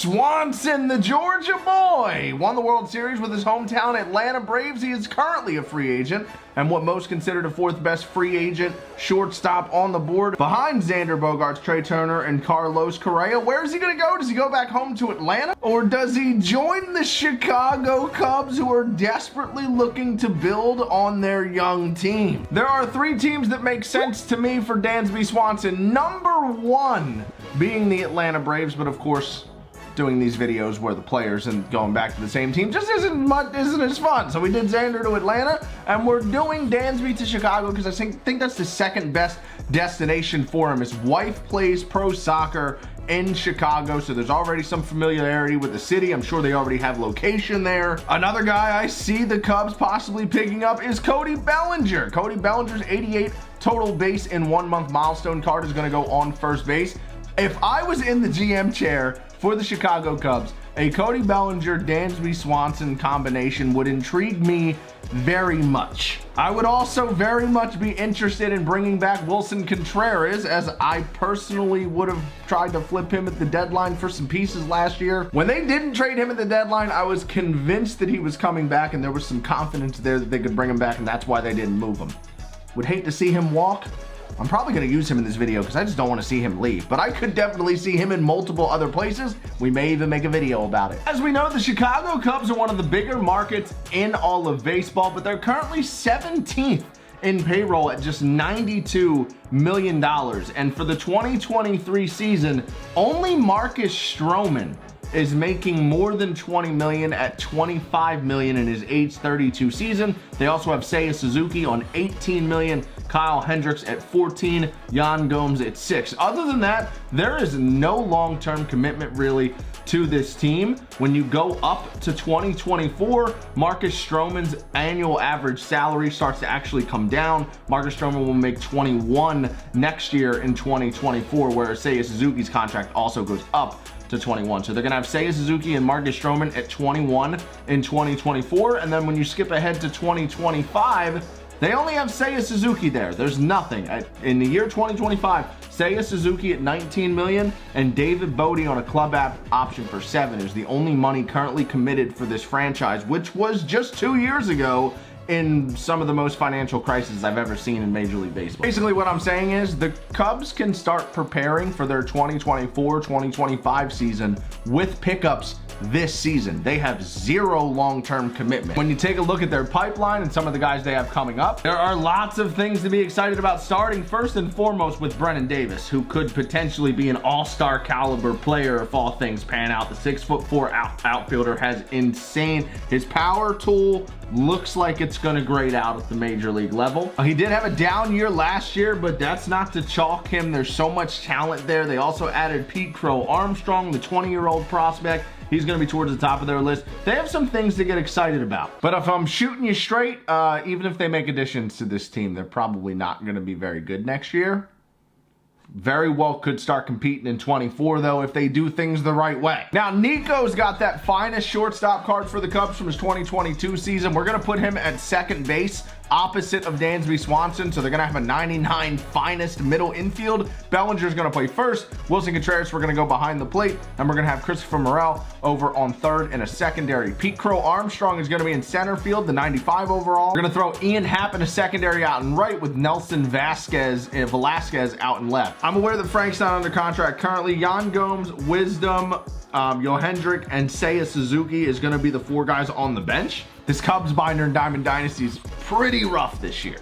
Swanson, the Georgia boy, won the World Series with his hometown Atlanta Braves. He is currently a free agent and what most considered a fourth best free agent shortstop on the board, behind Xander Bogaerts, Trey Turner, and Carlos Correa. Where is he going to go? Does he go back home to Atlanta? Or does he join the Chicago Cubs, who are desperately looking to build on their young team? There are three teams that make sense to me for Dansby Swanson. Number one being the Atlanta Braves, but of course, doing these videos where the players and going back to the same team just isn't as fun. So we did Xander to Atlanta, and we're doing Dansby to Chicago because I think that's the second best destination for him. His wife plays pro soccer in Chicago, so there's already some familiarity with the city. I'm sure they already have location there. Another guy I see the Cubs possibly picking up is Cody Bellinger. Cody Bellinger's 88 total base in 1 month milestone card is going to go on first base. If I was in the GM chair for the Chicago Cubs, a Cody Bellinger, Dansby Swanson combination would intrigue me very much. I would also very much be interested in bringing back Willson Contreras, as I personally would have tried to flip him at the deadline for some pieces last year. When they didn't trade him at the deadline, I was convinced that he was coming back, and there was some confidence there that they could bring him back, and that's why they didn't move him. Would hate to see him walk. I'm probably going to use him in this video because I just don't want to see him leave. But I could definitely see him in multiple other places. We may even make a video about it. As we know, the Chicago Cubs are one of the bigger markets in all of baseball, but they're currently 17th in payroll at just $92 million. And for the 2023 season, only Marcus Stroman is making more than $20 million at $25 million in his age 32 season. They also have Seiya Suzuki on $18 million, Kyle Hendricks at $14, Yan Gomes at $6. Other than that, there is no long-term commitment really to this team. When you go up to 2024, Marcus Stroman's annual average salary starts to actually come down. Marcus Stroman will make 21 next year in 2024, whereas Seiya Suzuki's contract also goes up to 21. So they're gonna have Seiya Suzuki and Marcus Stroman at 21 in 2024, and then when you skip ahead to 2025, they only have Seiya Suzuki there. There's nothing. In the year 2025, Seiya Suzuki at $19 million and David Bodie on a club option for $7 is the only money currently committed for this franchise, which was just 2 years ago in some of the most financial crises I've ever seen in Major League Baseball. Basically what I'm saying is the Cubs can start preparing for their 2024-2025 season with pickups this season. They have zero long-term commitment. When you take a look at their pipeline and some of the guys they have coming up, there are lots of things to be excited about, starting first and foremost with Brennan Davis, who could potentially be an all-star caliber player if all things pan out. The 6'4" outfielder has insane. His power tool looks like it's going to grade out at the major league level. He did have a down year last year, but that's not to chalk him. There's so much talent there. They also added Pete Crow Armstrong, the 20-year-old prospect. He's going to be towards the top of their list. They have some things to get excited about. But if I'm shooting you straight, even if they make additions to this team, they're probably not going to be very good next year. Very well could start competing in 24, though, if they do things the right way. Now, Nico's got that finest shortstop card for the Cubs from his 2022 season. We're going to put him at second base, opposite of Dansby Swanson, so they're going to have a 99 finest middle infield. Bellinger's going to play first. Willson Contreras, we're going to go behind the plate, and we're going to have Christopher Morel over on third in a secondary. Pete Crow Armstrong is going to be in center field, the 95 overall. We're going to throw Ian Happ in a secondary out and right with Nelson Velasquez out and left. I'm aware that Frank's not under contract currently. Yan Gomes, Wisdom, Hendrick, and Seiya Suzuki is going to be the four guys on the bench. This Cubs binder in Diamond Dynasty is pretty rough this year.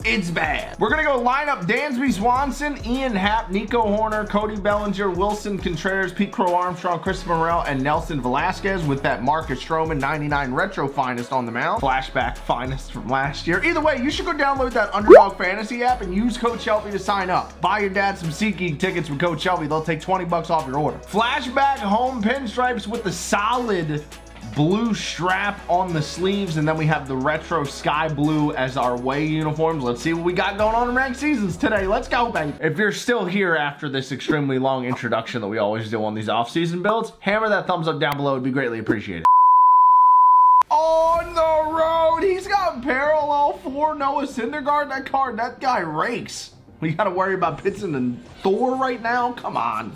It's bad. We're going to go line up Dansby Swanson, Ian Happ, Nico Horner, Cody Bellinger, Willson Contreras, Pete Crow Armstrong, Christopher Morel, and Nelson Velasquez with that Marcus Stroman 99 retro finest on the mound. Flashback finest from last year. Either way, you should go download that Underdog Fantasy app and use code Shelfy to sign up. Buy your dad some Seatgeek tickets with code Shelfy. They'll take 20 bucks off your order. Flashback home pinstripes with the solid blue strap on the sleeves, and then we have the retro sky blue as our away uniforms. Let's see what we got going on in ranked seasons today. Let's go, baby. If you're still here after this extremely long introduction that we always do on these off-season builds, hammer that thumbs up down below. It'd be greatly appreciated. On the road, he's got parallel 4 Noah Syndergaard. That card, that guy rakes. We gotta worry about Pitson and Thor right now? Come on.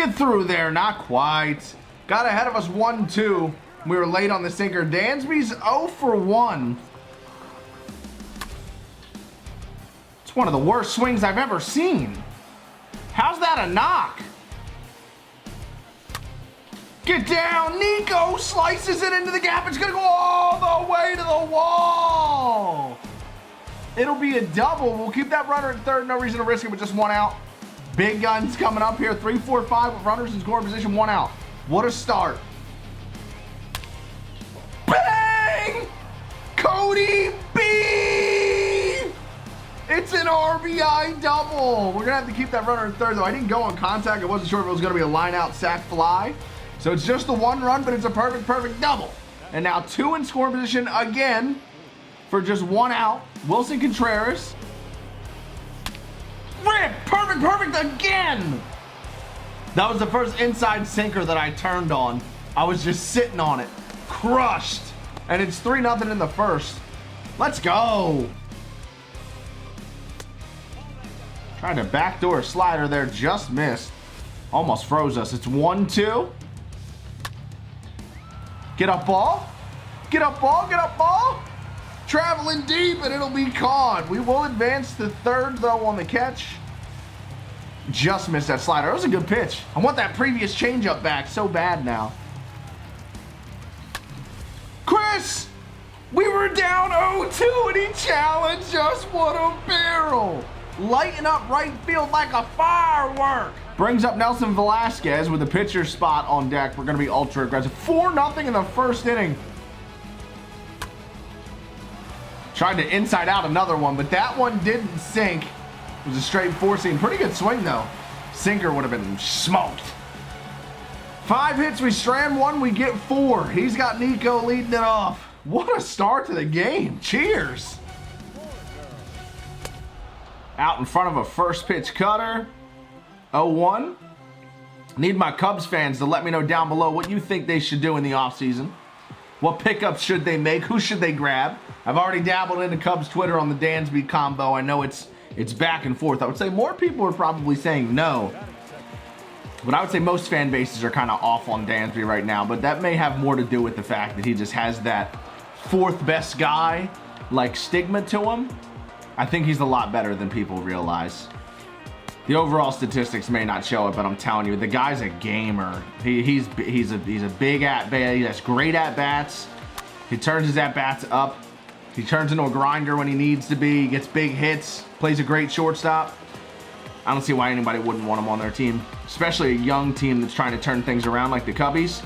Get through there. Not quite. Got ahead of us 1-2. We were late on the sinker. Dansby's 0 for 1. It's one of the worst swings I've ever seen. How's that a knock? Get down. Nico slices it into the gap. It's going to go all the way to the wall. It'll be a double. We'll keep that runner at third. No reason to risk it with just 1 out. Big guns coming up here. 3, 4, 5 with runners in scoring position. 1 out. What a start. Bang! Cody B! It's an RBI double. We're going to have to keep that runner at third, though. I didn't go on contact. I wasn't sure if it was going to be a line-out sac fly. So it's just the 1 run, but it's a perfect double. And now 2 in scoring position again for just 1 out. Wilson Contreras. Rip! Perfect again! That was the first inside sinker that I turned on. I was just sitting on it. Crushed. And it's 3-0 in the first. Let's go. Tried to backdoor slider there, just missed. Almost froze us. It's 1-2. Get up ball. Get up ball. Get up ball. Traveling deep, and it'll be caught. We will advance to third, though, on the catch. Just missed that slider. It was a good pitch. I want that previous changeup back so bad now. Chris! We were down 0-2, and he challenged us. What a barrel. Lighting up right field like a firework. Brings up Nelson Velasquez with a pitcher spot on deck. We're going to be ultra aggressive. 4-0 in the first inning. Tried to inside out another one, but that one didn't sink. It was a straight 4-seam. Pretty good swing, though. Sinker would have been smoked. 5 hits, we strand 1, we get 4. He's got Nico leading it off. What a start to the game. Cheers. Out in front of a first pitch cutter. 0-1. Need my Cubs fans to let me know down below what you think they should do in the offseason. What pickups should they make? Who should they grab? I've already dabbled into Cubs Twitter on the Dansby combo. I know it's back and forth. I would say more people are probably saying no. But I would say most fan bases are kind of off on Dansby right now. But that may have more to do with the fact that he just has that 4th best guy like stigma to him. I think he's a lot better than people realize. The overall statistics may not show it, but I'm telling you, the guy's a gamer. He's a big at-bat. He has great at-bats. He turns his at-bats up. He turns into a grinder when he needs to be. He gets big hits. Plays a great shortstop. I don't see why anybody wouldn't want him on their team, especially a young team that's trying to turn things around like the Cubbies.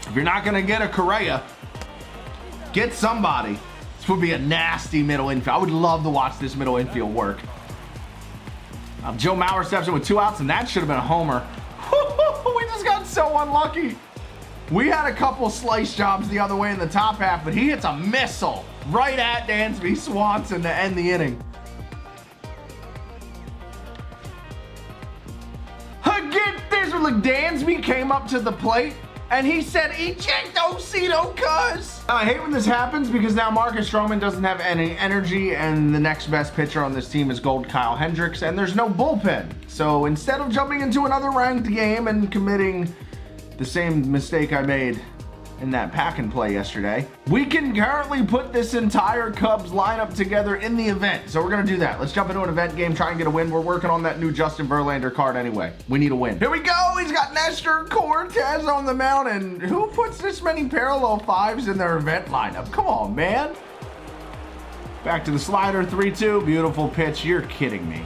If you're not going to get a Correa, get somebody. This would be a nasty middle infield. I would love to watch this middle infield work. Joe Mauer steps in with 2 outs, and that should have been a homer. We just got so unlucky. We had a couple slice jobs the other way in the top half, but he hits a missile right at Dansby Swanson to end the inning. Get this. Look, Dansby came up to the plate, and he said, ejectocito, cuz. I hate when this happens because now Marcus Stroman doesn't have any energy, and the next best pitcher on this team is Gold Kyle Hendricks, and there's no bullpen. So instead of jumping into another ranked game and committing the same mistake I made in that pack and play yesterday, we can currently put this entire Cubs lineup together in the event. So we're going to do that. Let's jump into an event game, try and get a win. We're working on that new Justin Verlander card anyway. We need a win. Here we go. He's got Nestor Cortez on the mound. And who puts this many parallel 5s in their event lineup? Come on, man. Back to the slider, 3-2. Beautiful pitch. You're kidding me.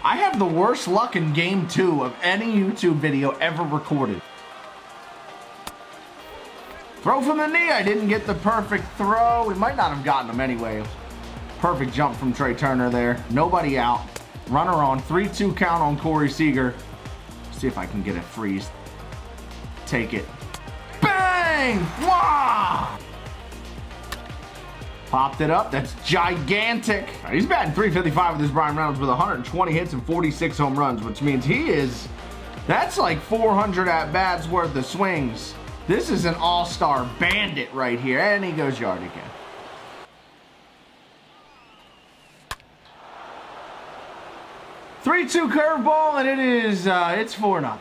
I have the worst luck in game 2 of any YouTube video ever recorded. Throw from the knee. I didn't get the perfect throw. We might not have gotten him anyway. Perfect jump from Trey Turner there. Nobody out. Runner on. 3-2 count on Corey Seager. See if I can get a freeze. Take it. Bang! Wow! Popped it up. That's gigantic. He's batting .355 with this Brian Reynolds with 120 hits and 46 home runs, which means that's like 400 at-bats worth of swings. This is an all-star bandit right here. And he goes yard again. 3-2 curveball, and it's 4-0.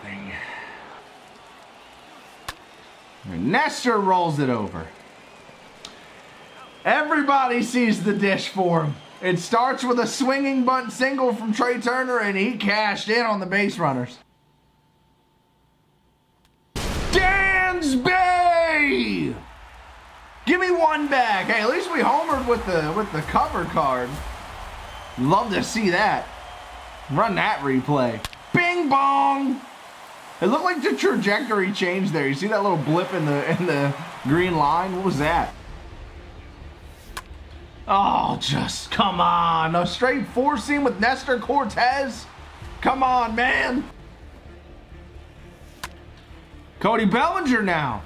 Nestor rolls it over. Everybody sees the dish for him. It starts with a swinging bunt single from Trey Turner, and he cashed in on the base runners. Dansby! Give me one back. Hey, at least we homered with the cover card. Love to see that. Run that replay. Bing bong! It looked like the trajectory changed there. You see that little blip in the green line? What was that? Oh, just come on. A straight four seam with Nestor Cortez. Come on, man. Cody Bellinger now.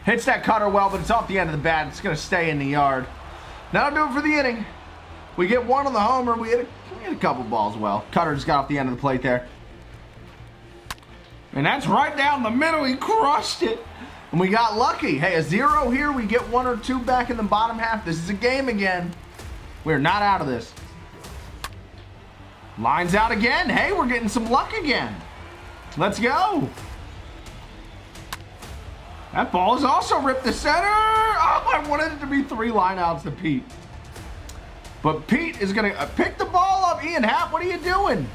Hits that cutter well, but it's off the end of the bat. It's going to stay in the yard. That'll do it for the inning. We get one on the homer. We hit a couple balls well. Cutter just got off the end of the plate there. And that's right down the middle. He crushed it. And we got lucky. Hey, a 0 here. We get 1 or 2 back in the bottom half. This is a game again. We're not out of this. Lines out again. Hey, we're getting some luck again. Let's go. That ball is also ripped to center. Oh, I wanted it to be 3 lineouts to Pete. But Pete is going to pick the ball up. Ian Happ, what are you doing?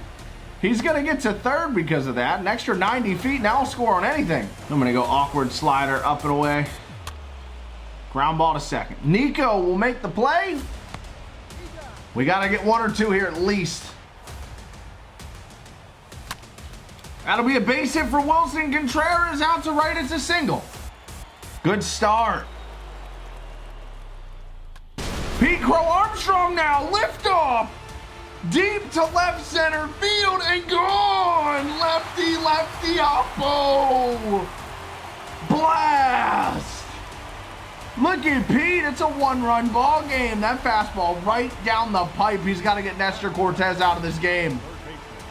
He's going to get to third because of that. An extra 90 feet, now I'll score on anything. I'm going to go awkward slider up and away. Ground ball to second. Nico will make the play. We got to get 1 or 2 here at least. That'll be a base hit for Wilson Contreras. Out to right, it's a single. Good start. Pete Crow Armstrong now, lift off. Deep to left center field and gone. Lefty, lefty, oppo. Blast. Look at Pete. It's a 1-run ball game. That fastball right down the pipe. He's got to get Nestor Cortez out of this game.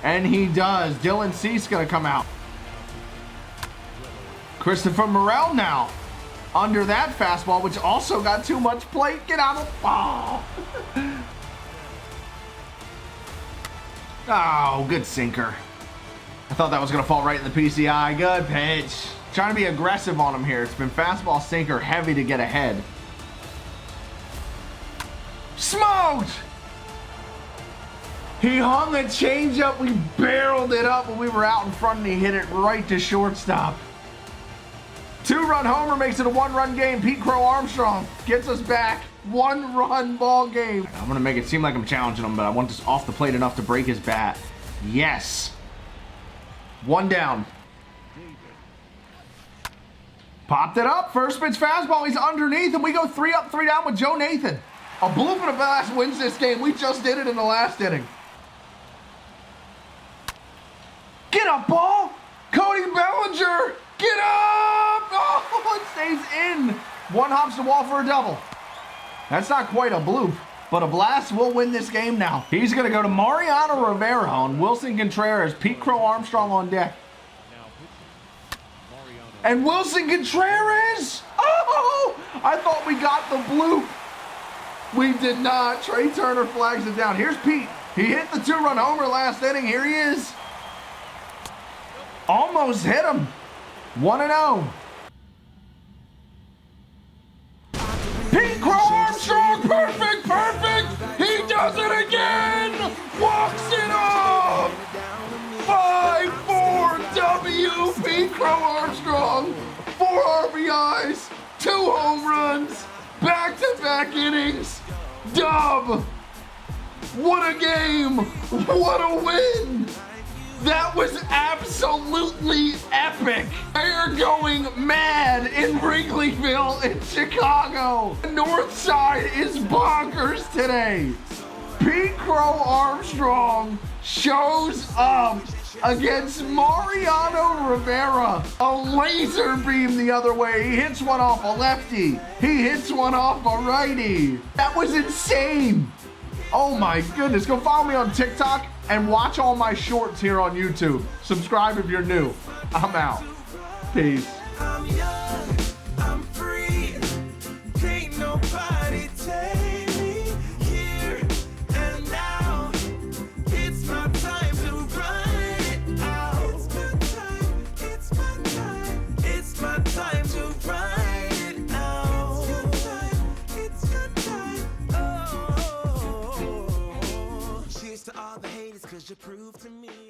And he does. Dylan Cease going to come out. Christopher Morel now. Under that fastball, which also got too much plate. Get out of... Oh. Oh, good sinker. I thought that was going to fall right in the PCI. Good pitch. Trying to be aggressive on him here. It's been fastball sinker heavy to get ahead. Smoked! He hung a changeup. We barreled it up when we were out in front, and he hit it right to shortstop. 2-run homer makes it a 1-run game. Pete Crow Armstrong gets us back. 1-run ball game. I'm gonna make it seem like I'm challenging him, but I want this off the plate enough to break his bat. Yes. 1 down. Popped it up. First pitch fastball. He's underneath, and we go 3 up, 3 down with Joe Nathan. A bloop and a blast wins this game. We just did it in the last inning. Get up, ball. Cody Bellinger. Get up. Oh, it stays in. 1 hops the wall for a double. That's not quite a bloop, but a blast will win this game now. He's going to go to Mariano Rivera on Wilson Contreras. Pete Crow Armstrong on deck. And Wilson Contreras! Oh! I thought we got the bloop. We did not. Trey Turner flags it down. Here's Pete. He hit the 2-run homer last inning. Here he is. Almost hit him. 1-0. Pete Crow Armstrong, perfect, perfect. He does it again. Walks it off. 5-4 Pete Crow Armstrong. 4 RBIs, 2 home runs, back-to-back innings. Dub. What a game. What a win. That was absolutely epic. They're going mad in Wrigleyville in Chicago. The North Side is bonkers today. Pete Crow Armstrong shows up against Mariano Rivera. A laser beam the other way. He hits one off a lefty. He hits one off a righty. That was insane. Oh my goodness. Go follow me on TikTok and watch all my shorts here on YouTube. Subscribe if you're new. I'm out. Peace. I'm young, I'm free. Can't nobody take me here and now. It's my time. to all the haters, cause you proved to me